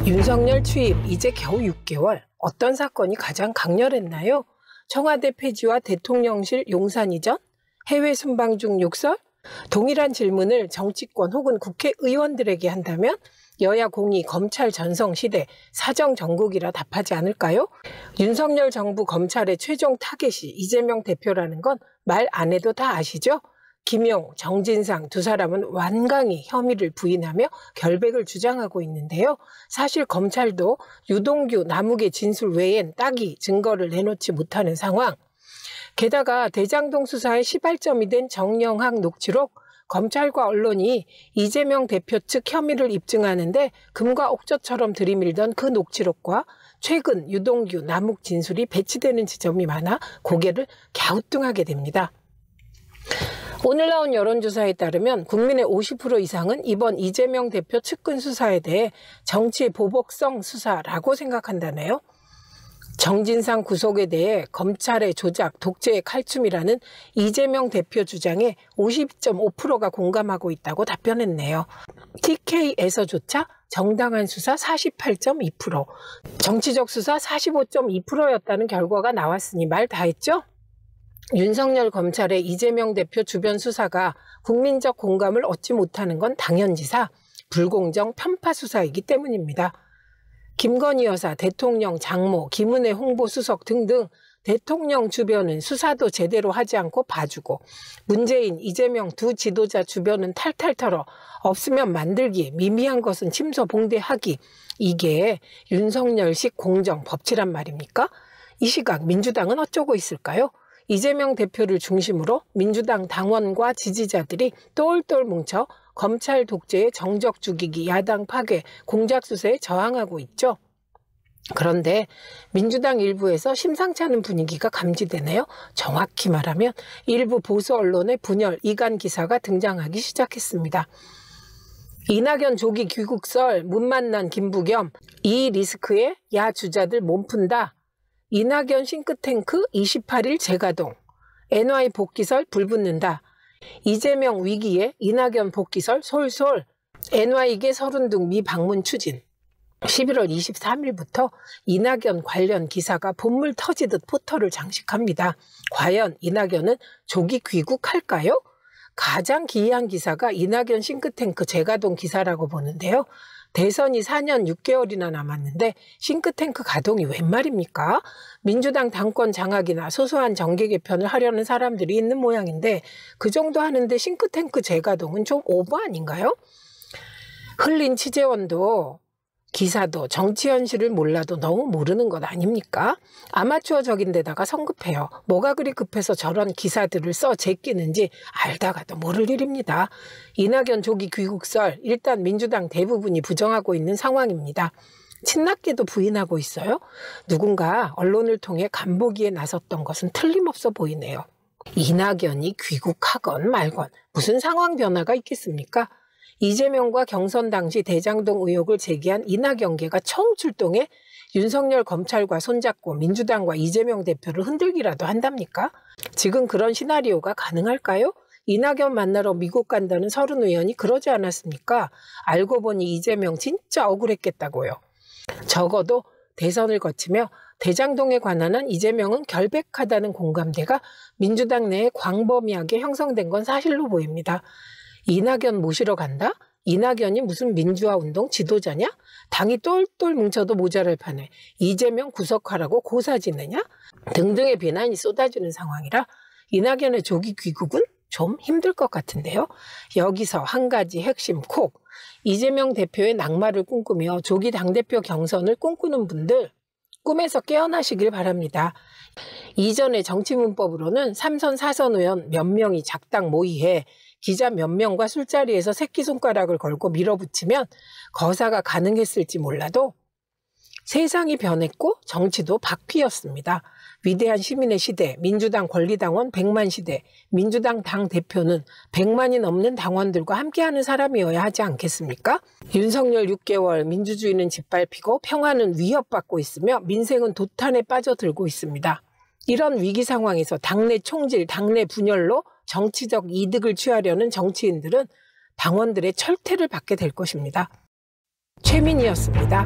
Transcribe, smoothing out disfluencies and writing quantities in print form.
윤석열 취임 이제 겨우 6개월. 어떤 사건이 가장 강렬했나요? 청와대 폐지와 대통령실 용산 이전? 해외 순방 중 욕설? 동일한 질문을 정치권 혹은 국회의원들에게 한다면 여야 공의 검찰 전성 시대 사정 정국이라 답하지 않을까요? 윤석열 정부 검찰의 최종 타겟이 이재명 대표라는 건 말 안 해도 다 아시죠? 김용, 정진상 두 사람은 완강히 혐의를 부인하며 결백을 주장하고 있는데요. 사실 검찰도 유동규, 남욱의 진술 외엔 딱히 증거를 내놓지 못하는 상황. 게다가 대장동 수사의 시발점이 된 정영학 녹취록, 검찰과 언론이 이재명 대표 측 혐의를 입증하는데 금과 옥저처럼 들이밀던 그 녹취록과 최근 유동규, 남욱 진술이 배치되는 지점이 많아 고개를 갸우뚱하게 됩니다. 오늘 나온 여론조사에 따르면 국민의 50% 이상은 이번 이재명 대표 측근 수사에 대해 정치 보복성 수사라고 생각한다네요. 정진상 구속에 대해 검찰의 조작, 독재의 칼춤이라는 이재명 대표 주장에 50.5%가 공감하고 있다고 답변했네요. TK에서조차 정당한 수사 48.2%, 정치적 수사 45.2%였다는 결과가 나왔으니 말 다 했죠? 윤석열 검찰의 이재명 대표 주변 수사가 국민적 공감을 얻지 못하는 건 당연지사, 불공정 편파 수사이기 때문입니다. 김건희 여사, 대통령 장모, 김은혜 홍보수석 등등 대통령 주변은 수사도 제대로 하지 않고 봐주고 문재인, 이재명 두 지도자 주변은 탈탈 털어 없으면 만들기, 미미한 것은 침소봉대하기, 이게 윤석열식 공정 법치란 말입니까? 이 시각 민주당은 어쩌고 있을까요? 이재명 대표를 중심으로 민주당 당원과 지지자들이 똘똘 뭉쳐 검찰 독재의 정적 죽이기, 야당 파괴, 공작 수세에 저항하고 있죠. 그런데 민주당 일부에서 심상치 않은 분위기가 감지되네요. 정확히 말하면 일부 보수 언론의 분열, 이간 기사가 등장하기 시작했습니다. 이낙연 조기 귀국설, 못 만난 김부겸, 이 리스크에 야 주자들 몸푼다. 이낙연 싱크탱크 28일 재가동, NY 복귀설 불붙는다. 이재명 위기에 이낙연 복귀설 솔솔, NY계 서른둥 미 방문 추진. 11월 23일부터 이낙연 관련 기사가 본물 터지듯 포털을 장식합니다. 과연 이낙연은 조기 귀국할까요? 가장 기이한 기사가 이낙연 싱크탱크 재가동 기사라고 보는데요. 대선이 4년 6개월이나 남았는데 싱크탱크 가동이 웬 말입니까? 민주당 당권 장악이나 소소한 정계 개편을 하려는 사람들이 있는 모양인데 그 정도 하는데 싱크탱크 재가동은 좀 오버 아닌가요? 흘린 취재원도 기사도 정치 현실을 몰라도 너무 모르는 것 아닙니까? 아마추어적인 데다가 성급해요. 뭐가 그리 급해서 저런 기사들을 써 제끼는지 알다가도 모를 일입니다. 이낙연 조기 귀국설, 일단 민주당 대부분이 부정하고 있는 상황입니다. 친낙계도 부인하고 있어요. 누군가 언론을 통해 간보기에 나섰던 것은 틀림없어 보이네요. 이낙연이 귀국하건 말건 무슨 상황 변화가 있겠습니까? 이재명과 경선 당시 대장동 의혹을 제기한 이낙연계가 처음 출동해 윤석열 검찰과 손잡고 민주당과 이재명 대표를 흔들기라도 한답니까? 지금 그런 시나리오가 가능할까요? 이낙연 만나러 미국 간다는 서른 의원이 그러지 않았습니까? 알고 보니 이재명 진짜 억울했겠다고요. 적어도 대선을 거치며 대장동에 관한 한 이재명은 결백하다는 공감대가 민주당 내에 광범위하게 형성된 건 사실로 보입니다. 이낙연 모시러 간다? 이낙연이 무슨 민주화운동 지도자냐? 당이 똘똘 뭉쳐도 모자랄 판에 이재명 구속하라고 고사지느냐? 등등의 비난이 쏟아지는 상황이라 이낙연의 조기 귀국은 좀 힘들 것 같은데요. 여기서 한 가지 핵심 콕. 이재명 대표의 낙마를 꿈꾸며 조기 당대표 경선을 꿈꾸는 분들 꿈에서 깨어나시길 바랍니다. 이전의 정치문법으로는 3선 4선 의원 몇 명이 작당 모의해 기자 몇 명과 술자리에서 새끼손가락을 걸고 밀어붙이면 거사가 가능했을지 몰라도 세상이 변했고 정치도 바뀌었습니다. 위대한 시민의 시대, 민주당 권리당원 100만 시대, 민주당 당대표는 100만이 넘는 당원들과 함께하는 사람이어야 하지 않겠습니까? 윤석열 6개월, 민주주의는 짓밟히고 평화는 위협받고 있으며 민생은 도탄에 빠져들고 있습니다. 이런 위기 상황에서 당내 총질, 당내 분열로 정치적 이득을 취하려는 정치인들은 당원들의 철퇴를 받게 될 것입니다. 최민희였습니다.